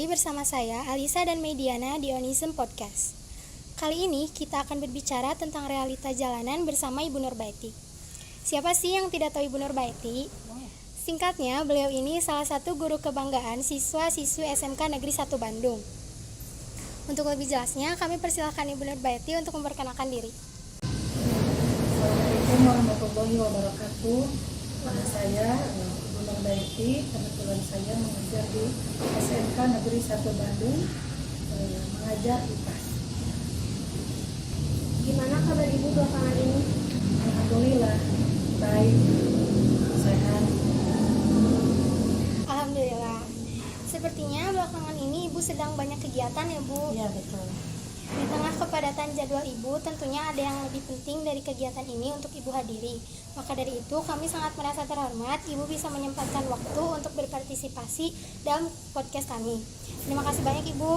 kembali bersama saya, Alisa dan Mediana di Onism Podcast. Kali ini kita akan berbicara tentang realita jalanan bersama Ibu Nurbaiti. Siapa sih yang tidak tahu Ibu Nurbaiti? Singkatnya, beliau ini salah satu guru kebanggaan siswa-siswi SMK Negeri 1 Bandung. Untuk lebih jelasnya, kami persilahkan Ibu Nurbaiti untuk memperkenalkan diri. Assalamualaikum warahmatullahi wabarakatuh. Nama saya Ibu Nurbaiti. Kebetulan saya mengajar di SMK Negeri 1 Bandung, mengajar IPAS. Gimana kabar Ibu belakangan ini? Alhamdulillah baik, sehat. Alhamdulillah. Sepertinya belakangan ini Ibu sedang banyak kegiatan ya Bu? Iya betul. Di tengah kepadatan jadwal Ibu, tentunya ada yang lebih penting dari kegiatan ini untuk Ibu hadiri. Maka dari itu, kami sangat merasa terhormat Ibu bisa menyempatkan waktu untuk berpartisipasi dalam podcast kami. Terima kasih banyak Ibu.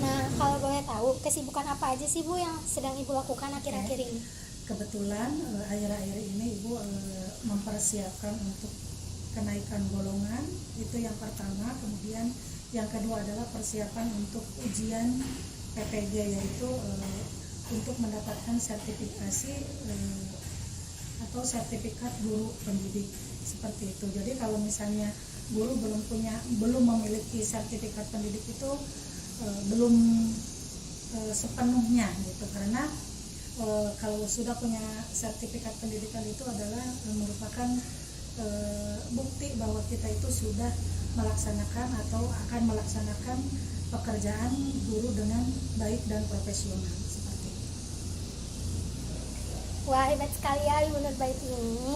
Nah, kalau boleh tahu, kesibukan apa aja sih Bu yang sedang Ibu lakukan akhir-akhir ini? Kebetulan akhir-akhir ini Ibu mempersiapkan untuk kenaikan golongan, itu yang pertama. Kemudian yang kedua adalah persiapan untuk ujian PPG, yaitu untuk mendapatkan sertifikasi atau sertifikat guru pendidik, seperti itu. Jadi kalau misalnya guru belum memiliki sertifikat pendidik itu belum sepenuhnya gitu, karena kalau sudah punya sertifikat pendidikan itu adalah merupakan bukti bahwa kita itu sudah melaksanakan atau akan melaksanakan pekerjaan guru dengan baik dan profesional, seperti itu. Wah, hebat sekali ya Ibu Nurbaiti ini.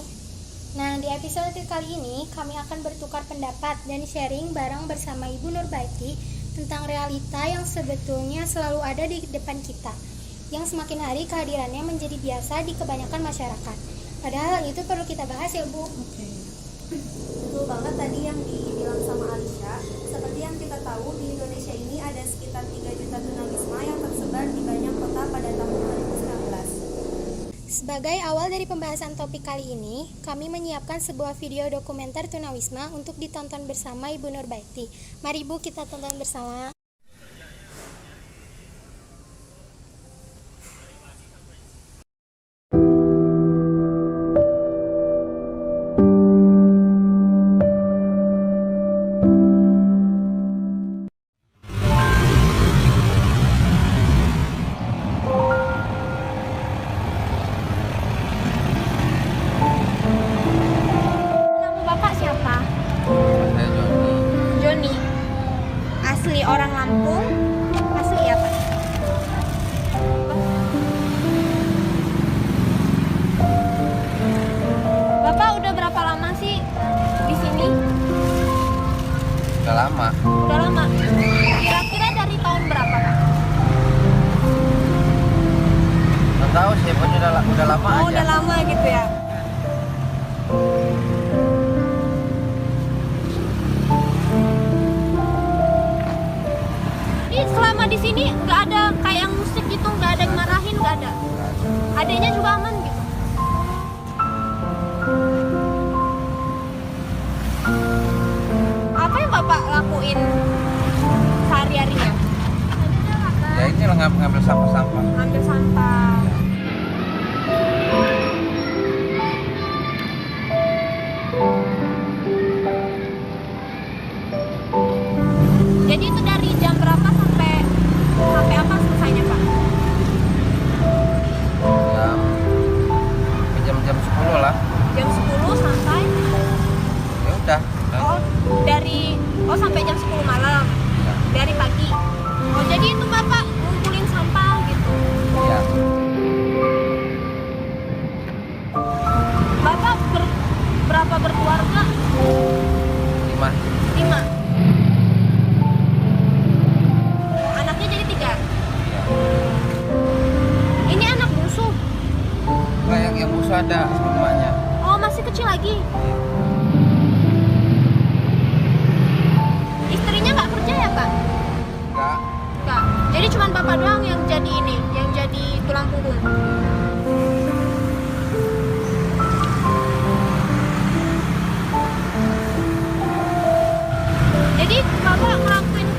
Nah, di episode kali ini kami akan bertukar pendapat dan sharing bareng bersama Ibu Nurbaiti tentang realita yang sebetulnya selalu ada di depan kita, yang semakin hari kehadirannya menjadi biasa di kebanyakan masyarakat. Padahal itu perlu kita bahas ya Bu. Betul banget tadi yang dibilang sama Alisha. Seperti yang kita tahu, di Indonesia ini ada sekitar 3 juta tunawisma yang tersebar di banyak kota pada tahun 2019. Sebagai awal dari pembahasan topik kali ini, kami menyiapkan sebuah video dokumenter tunawisma untuk ditonton bersama Ibu Nurbaiti. Mari Bu, kita tonton bersama. Joni, asli orang Lampung, asli apa? Bapak udah berapa lama sih di sini? Udah lama. Udah lama. Kira-kira dari tahun berapa, Pak? Nggak tahu sih, pokoknya udah lama Oh, aja. udah lama gitu ya. Ini selama di sini nggak ada kayak yang musik gitu, nggak ada yang marahin, nggak ada. Adanya juga aman gitu. Apa yang Bapak lakuin sehari-harinya? Ya ini lah ngambil sampah-sampah. Ambil sampah. Jadi itu dari jam berapa sampai apa selesainya, Pak? Jam 10 lah. Jam 10 sampai Ya udah. sampai jam 10 malam. Dari pagi. Oh, jadi itu Bapak ngumpulin sampah gitu. Iya. Bapak berapa berkeluarga? 5. 5. Anaknya jadi 3. Iya. Ini anak bungsu. Kayak yang musuh ada semuanya. Oh, masih kecil lagi. Istrinya nggak kerja ya, Pak? Enggak. Nggak. Jadi cuma Bapak doang yang jadi tulang punggung. Jadi Bapak ngelakuin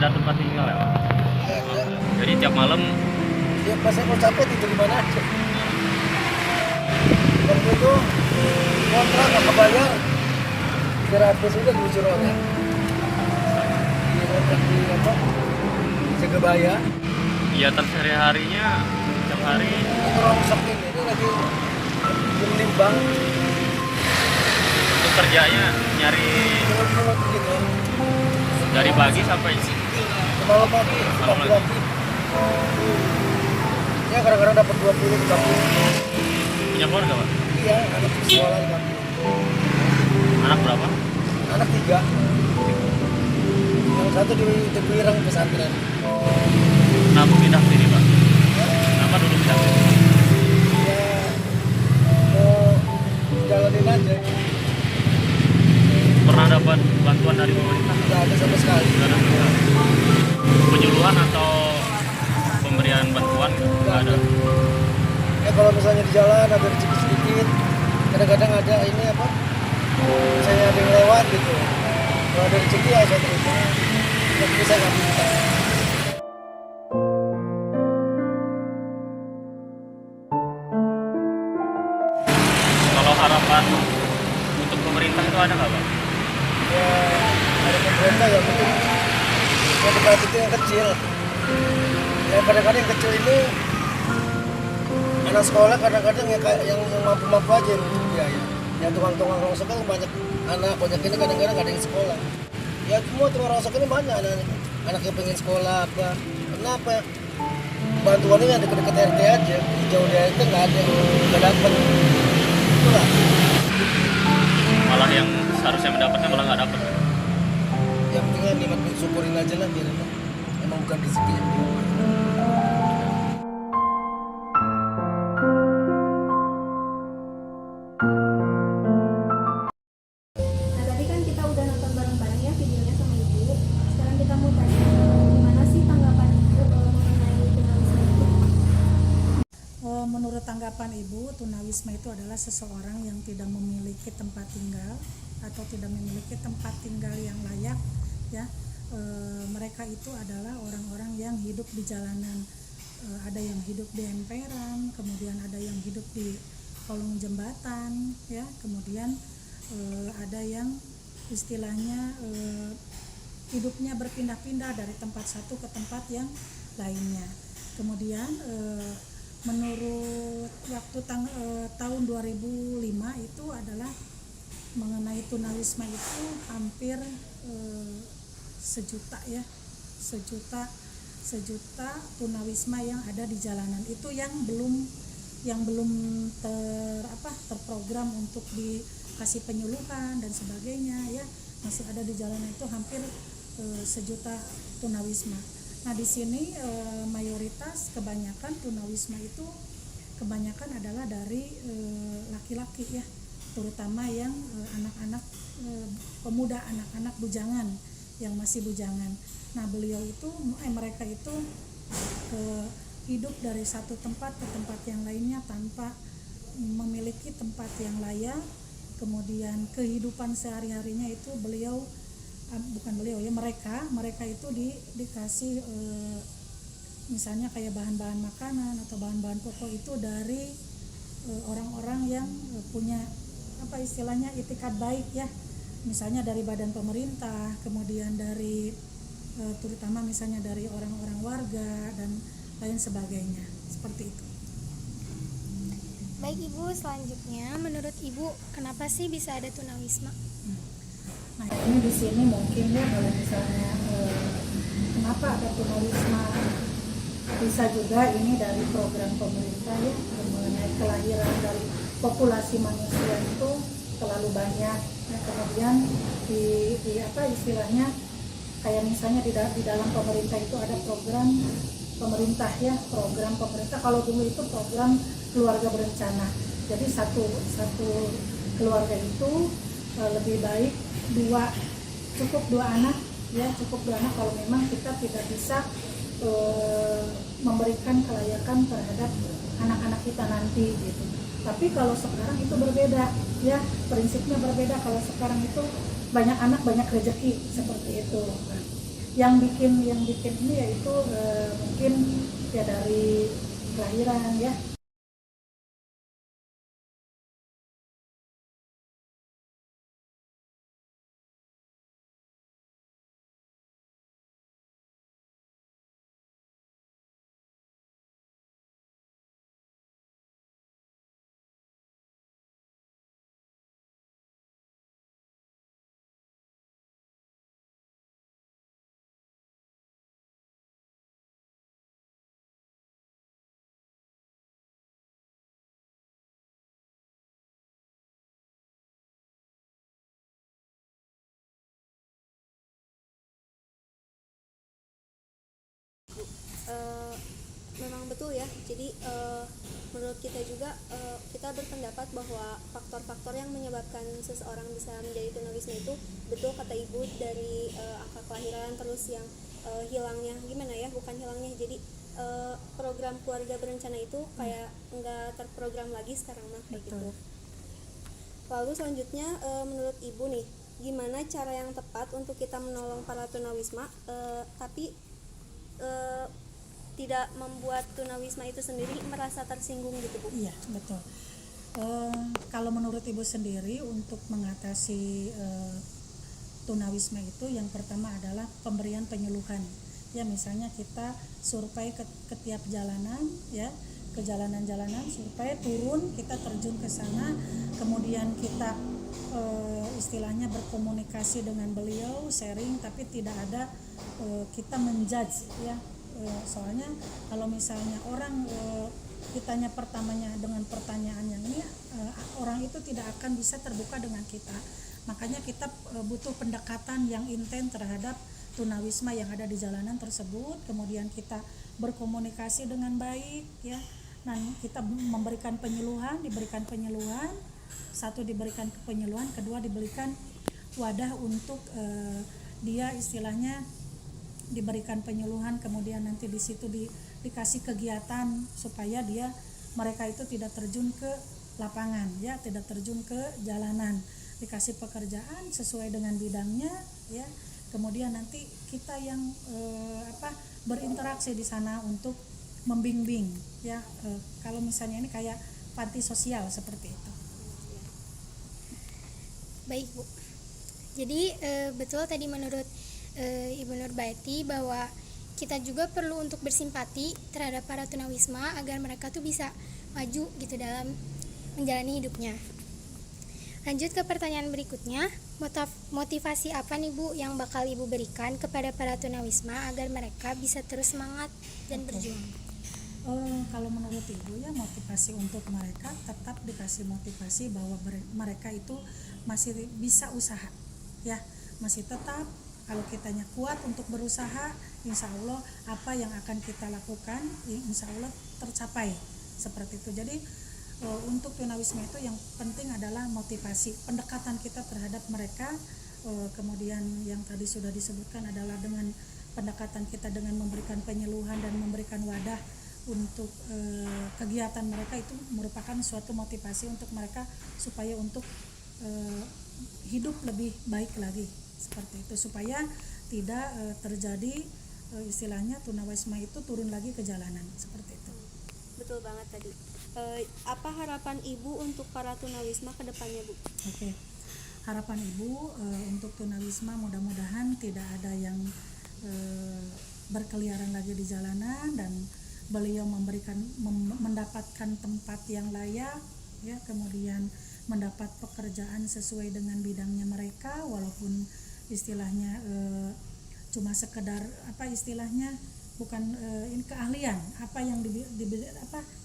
ada tempat tinggal ya Pak? Ada. Jadi tiap malam Ya pas saya mau capek tidur di mana aja. Waktu itu kontrak nggak kebayar, gratis udah diusir orang. Di kontrak di apa? Jagabaya. kegiatan sehari-harinya setiap hari Itu rusak ini lagi menimbang untuk kerjanya nyari mulut gitu. dari pagi sampai Malam pagi, Malam pagi. Ya kadang-kadang dapat 20 30. punya keluarga Pak? Iya, anak di sekolah di kampung. Anak berapa? Anak 3. Yang satu di Teguirang pesantren. Kenapa pindah sini Pak? Kenapa dulu pindah sini? Ya mau jalanin aja. Pernah dapat bantuan dari pemerintah? Nggak ada sama sekali. Nggak ada sama sekali. Penyuluhan atau pemberian bantuan? Nggak ada. Ya kalau misalnya di jalan ada rezeki sedikit, kadang-kadang ada ini apa? Misalnya ada yang lewat gitu. Kalau ada rezeki ya saya terima. Tapi saya nggak minta. Kalau harapan untuk pemerintah itu ada nggak Pak? Ya ada pemerintah ya mungkin yang diperhatikan yang kecil. Ya kadang-kadang yang kecil ini anak sekolah kadang-kadang yang mampu-mampu aja yang untuk biaya. Yang tukang-tukang rongsok kan banyak banyak ini kadang-kadang nggak ada yang sekolah. Ya semua tukang rongsok ini banyak anak yang pengen sekolah apa. Kenapa? Bantuannya yang dekat-dekat RT aja, jauh dari RT nggak ada yang nggak dapat. Itulah. Malah yang seharusnya mendapatkan malah nggak dapat. Yang pentingnya nikmat syukurin aja lah biar emang bukan rezeki yang Nah tadi kan kita udah nonton bareng-bareng ya videonya sama ibu. Sekarang kita mau tanya gimana sih tanggapan ibu mengenai tunawisma itu? Menurut tanggapan Ibu, tunawisma itu adalah seseorang yang tidak memiliki tempat tinggal atau tidak memiliki tempat tinggal yang layak, ya. Mereka itu adalah orang-orang yang hidup di jalanan. Ada yang hidup di emperan, kemudian ada yang hidup di kolong jembatan, ya. Kemudian ada yang istilahnya hidupnya berpindah-pindah dari tempat satu ke tempat yang lainnya. Kemudian menurut waktu tahun 2005 itu adalah mengenai tunawisma itu hampir 1 juta ya, 1 juta tunawisma yang ada di jalanan itu yang belum terprogram untuk dikasih penyuluhan dan sebagainya ya, masih ada di jalanan itu hampir 1 juta tunawisma. Nah di sini mayoritas kebanyakan tunawisma itu kebanyakan adalah dari laki-laki ya, terutama yang anak-anak pemuda, anak-anak bujangan yang masih bujangan. Nah mereka itu hidup dari satu tempat ke tempat yang lainnya tanpa memiliki tempat yang layak. Kemudian kehidupan sehari-harinya itu mereka itu dikasih misalnya kayak bahan-bahan makanan atau bahan-bahan pokok itu dari orang-orang yang punya istilahnya itikat baik ya, misalnya dari badan pemerintah, kemudian dari terutama misalnya dari orang-orang warga dan lain sebagainya, seperti itu. Baik Ibu, selanjutnya menurut Ibu kenapa sih bisa ada tunawisma? Nah ini di sini mungkin ya kalau misalnya kenapa ada tunawisma, bisa juga ini dari program pemerintah ya, mengenai kelahiran dari populasi manusia itu terlalu banyak ya, kemudian istilahnya kayak misalnya di dalam pemerintah itu ada program pemerintah ya, program pemerintah. Kalau dulu itu program keluarga berencana, jadi satu keluarga itu lebih baik cukup dua anak kalau memang kita tidak bisa memberikan kelayakan terhadap anak-anak kita nanti gitu. Tapi kalau sekarang itu berbeda ya, prinsipnya berbeda. Kalau sekarang itu banyak anak banyak rezeki, seperti itu. yang bikin ini yaitu mungkin ya dari kelahiran ya. Memang betul ya. Jadi menurut kita juga kita berpendapat bahwa faktor-faktor yang menyebabkan seseorang bisa menjadi tunawisma itu betul kata ibu, dari angka kelahiran, terus yang hilangnya gimana ya, bukan hilangnya, jadi program keluarga berencana itu kayak nggak terprogram lagi sekarang mah kayak gitu. Lalu selanjutnya menurut ibu nih, gimana cara yang tepat untuk kita menolong para tunawisma tapi tidak membuat tunawisma itu sendiri merasa tersinggung gitu Bu? Iya, betul. Kalau menurut ibu sendiri untuk mengatasi tunawisma itu yang pertama adalah pemberian penyuluhan. Ya, misalnya kita survei ke tiap jalanan ya, ke jalanan-jalanan, survei turun, kita terjun ke sana, kemudian kita istilahnya berkomunikasi dengan beliau, sharing, tapi tidak ada kita menjudge ya. Soalnya kalau misalnya orang kitanya pertamanya dengan pertanyaan yang ini, orang itu tidak akan bisa terbuka dengan kita. Makanya kita butuh pendekatan yang intens terhadap tunawisma yang ada di jalanan tersebut. Kemudian kita berkomunikasi dengan baik ya. Nah, kita memberikan penyuluhan, satu diberikan penyuluhan, kedua diberikan wadah untuk dia istilahnya diberikan penyuluhan, kemudian nanti di situ dikasih kegiatan supaya mereka itu tidak terjun ke lapangan ya, tidak terjun ke jalanan, dikasih pekerjaan sesuai dengan bidangnya ya. Kemudian nanti kita yang berinteraksi di sana untuk membimbing ya, kalau misalnya ini kayak panti sosial seperti itu. Baik Bu, jadi betul tadi menurut Ibu Nurbaiti bahwa kita juga perlu untuk bersimpati terhadap para tunawisma agar mereka tuh bisa maju gitu dalam menjalani hidupnya. Lanjut ke pertanyaan berikutnya, motivasi apa nih Bu yang bakal Ibu berikan kepada para tunawisma agar mereka bisa terus semangat dan berjuang? Kalau menurut Ibu ya, motivasi untuk mereka tetap dikasih motivasi bahwa mereka itu masih bisa usaha ya, masih tetap kalau kitanya kuat untuk berusaha, insya Allah apa yang akan kita lakukan insya Allah tercapai seperti itu. Jadi untuk tunawisma itu yang penting adalah motivasi, pendekatan kita terhadap mereka. Kemudian yang tadi sudah disebutkan adalah dengan pendekatan kita dengan memberikan penyuluhan dan memberikan wadah untuk kegiatan mereka, itu merupakan suatu motivasi untuk mereka supaya untuk hidup lebih baik lagi seperti itu, supaya tidak terjadi istilahnya tunawisma itu turun lagi ke jalanan seperti itu. Betul banget tadi. Apa harapan Ibu untuk para tunawisma ke depannya Bu? Oke. Harapan Ibu untuk tunawisma mudah-mudahan tidak ada yang berkeliaran lagi di jalanan, dan beliau mendapatkan tempat yang layak ya, kemudian mendapat pekerjaan sesuai dengan bidangnya mereka, walaupun istilahnya cuma sekedar istilahnya bukan ini keahlian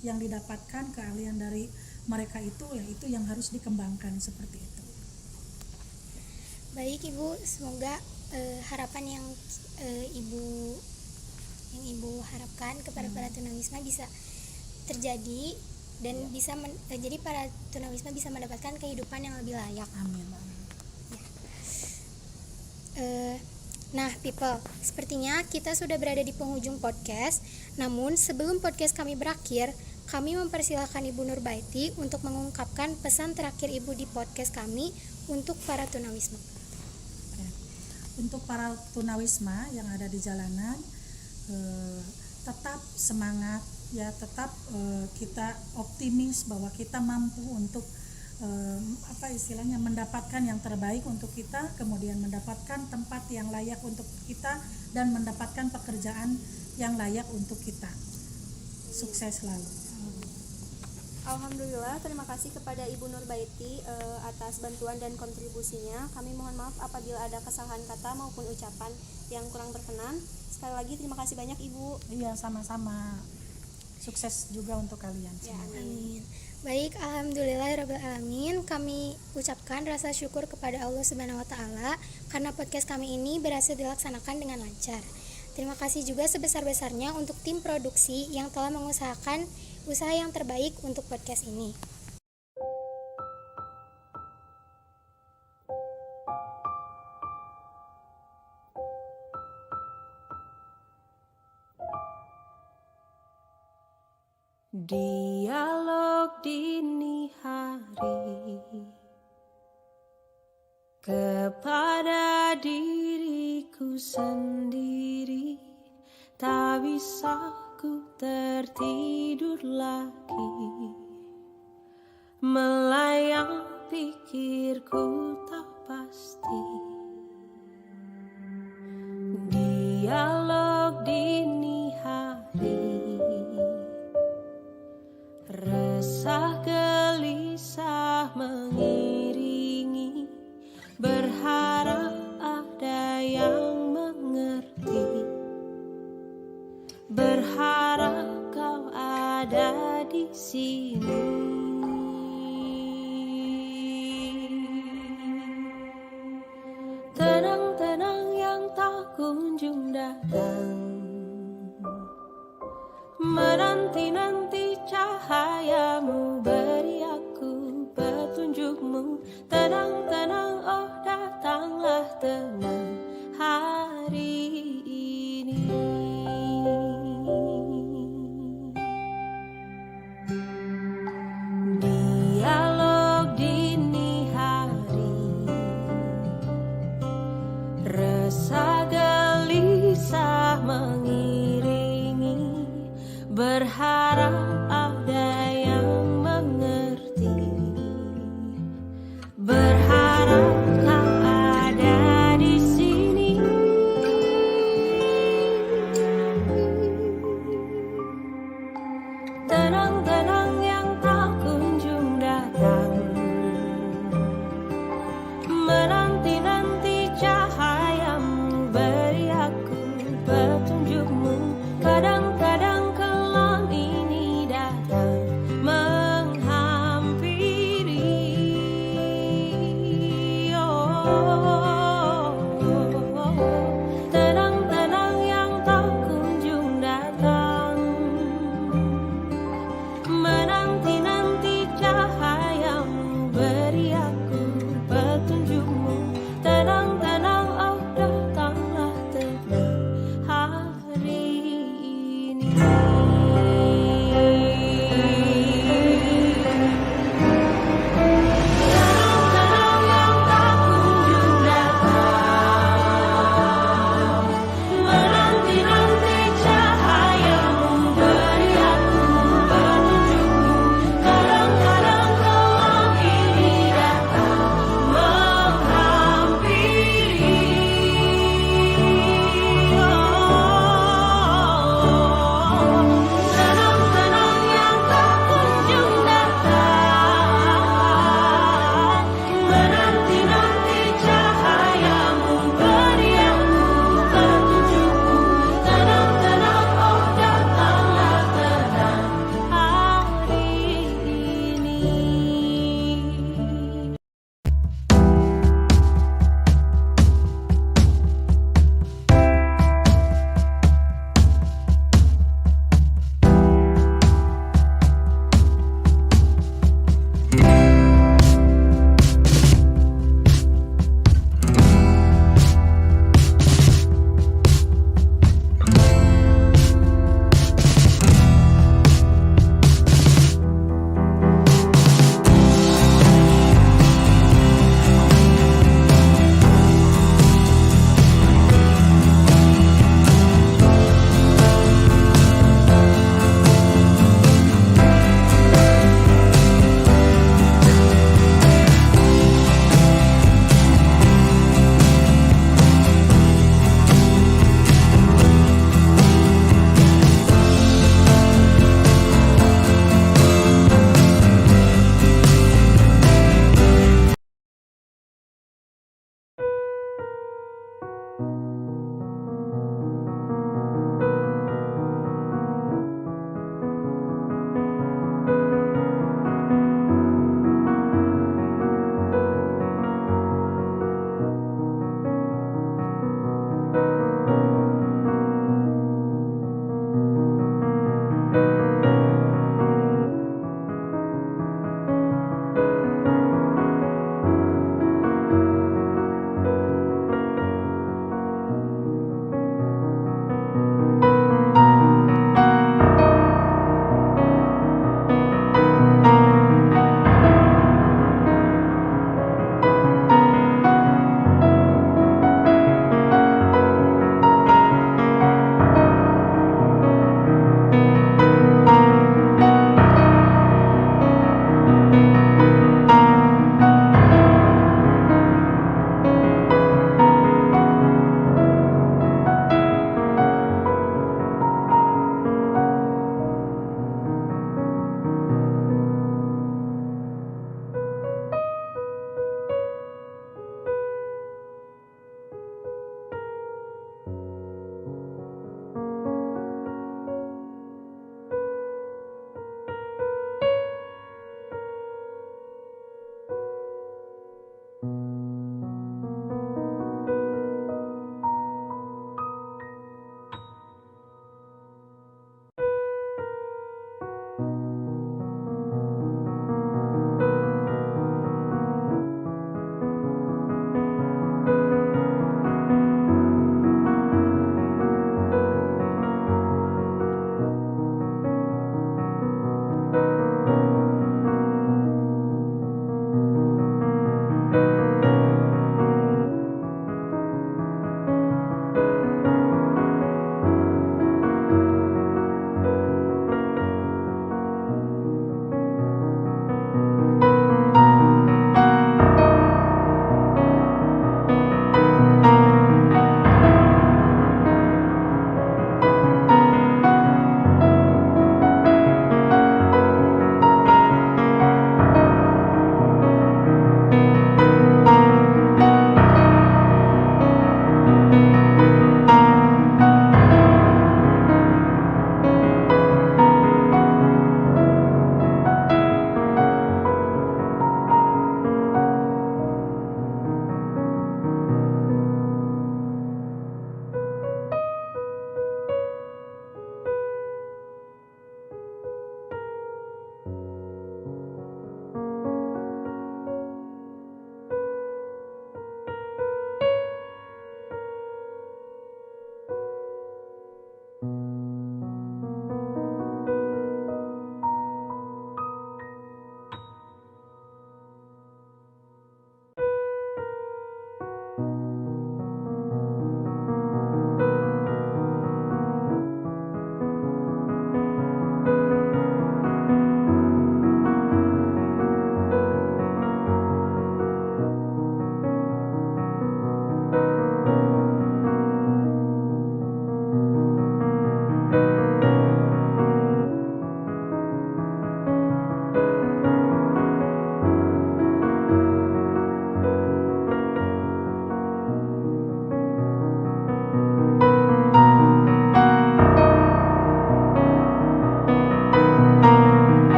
yang didapatkan, keahlian dari mereka itu ya, itu yang harus dikembangkan seperti itu. Baik Ibu, semoga harapan yang Ibu harapkan kepada para tunawisma bisa terjadi dan bisa jadi para tunawisma bisa mendapatkan kehidupan yang lebih layak. Amin. Nah people, sepertinya kita sudah berada di penghujung podcast. Namun sebelum podcast kami berakhir, kami mempersilahkan Ibu Nurbaiti untuk mengungkapkan pesan terakhir Ibu di podcast kami untuk para tunawisma. untuk para tunawisma yang ada di jalanan, tetap semangat ya, tetap kita optimis bahwa kita mampu untuk mendapatkan yang terbaik untuk kita, kemudian mendapatkan tempat yang layak untuk kita, dan mendapatkan pekerjaan yang layak untuk kita. Sukses selalu. Alhamdulillah, terima kasih kepada Ibu Nurbaiti atas bantuan dan kontribusinya. Kami mohon maaf apabila ada kesalahan kata maupun ucapan yang kurang berkenan. Sekali lagi terima kasih banyak Ibu. Iya, sama-sama. Sukses juga untuk kalian Ya, semua. Amin. Baik, alhamdulillahirabbil alamin. Kami ucapkan rasa syukur kepada Allah Subhanahu wa taala karena podcast kami ini berhasil dilaksanakan dengan lancar. Terima kasih juga sebesar-besarnya untuk tim produksi yang telah mengusahakan usaha yang terbaik untuk podcast ini. Dialog dini hari kepada diriku sendiri, tak bisa ku tertidur lagi, melayang pikirku tak pasti. Dialog dini hari, resah gelisah mengiringi, berharap ada yang mengerti, berharap kau ada di sini. Tenang-tenang yang tak kunjung datang, menanti-nanti cahayamu, beri aku petunjukmu. Tenang-tenang, oh datanglah tenang hari ini. Dialog dini hari, resah gelisah mengiringi, berharap ada yang mengerti, berharap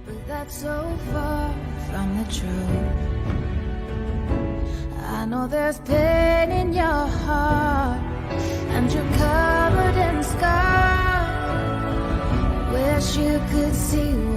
but that's so far from the truth. I know there's pain in your heart, and you're covered in scars. Wish you could see